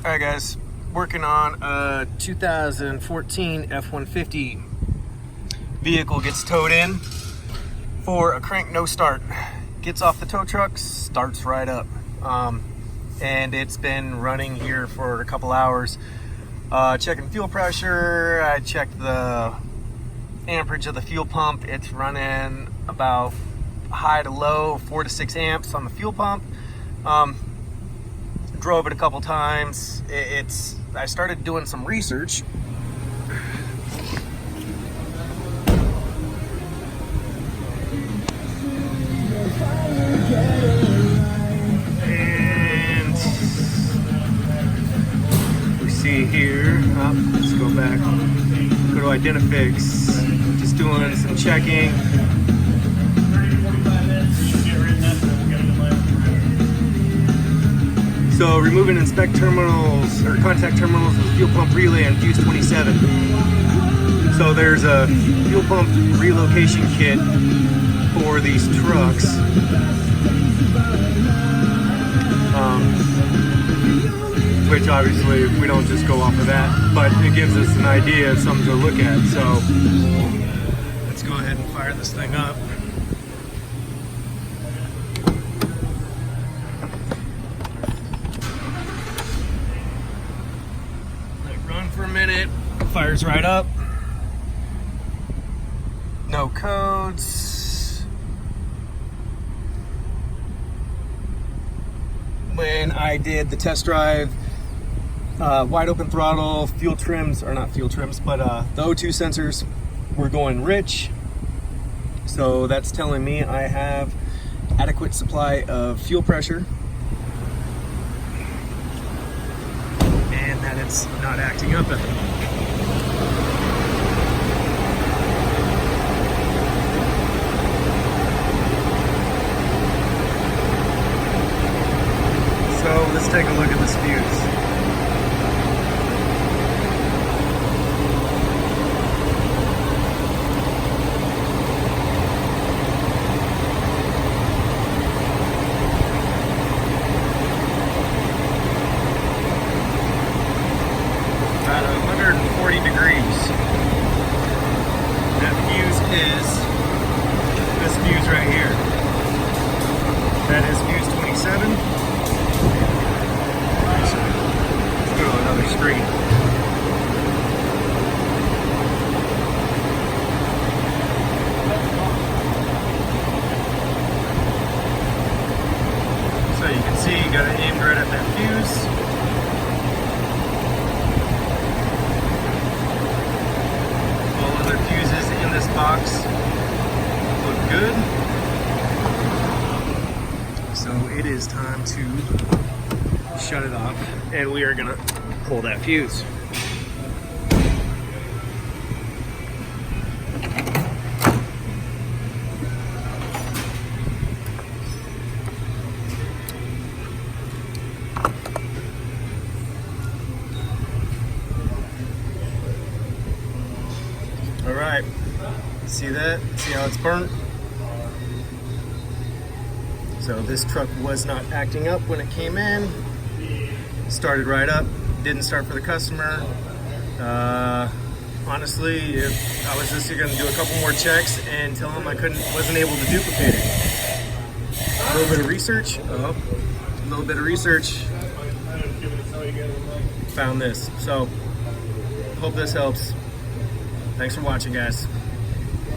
Alright guys, working on a 2014 F150 vehicle. Gets towed in for a crank no start. Gets off the tow truck, starts right up. And it's been running here for a couple hours. Checking fuel pressure, I checked the amperage of the fuel pump. It's running about high to low 4 to 6 amps on the fuel pump. Drove it a couple times. I started doing some research. And we see here, let's go back, go to Identifix, just doing some checking. So removing inspect terminals or contact terminals with fuel pump relay and fuse 27. So there's a fuel pump relocation kit for these trucks. Which obviously we don't just go off of that, but it gives us an idea of something to look at. So let's go ahead and fire this thing up. For a minute, fires right up. No codes. When I did the test drive, wide open throttle, fuel trims, or not fuel trims, but the O2 sensors were going rich. So that's telling me I have adequate supply of fuel pressure. That it's not acting up at the moment. So let's take a look at this fuse. About 140 degrees. That fuse is this fuse right here. That is fuse 27. Let's go to another screen. So you can see you got it aimed right at that fuse. Fuses in this box look good. So it is time to shut it off, and we are gonna pull that fuse. All right, see that? See how it's burnt? So this truck was not acting up when it came in. Started right up, didn't start for the customer. Honestly, if I was just gonna do a couple more checks and tell him I wasn't able to duplicate it. A little bit of research, found this. So, hope this helps. Thanks for watching, guys.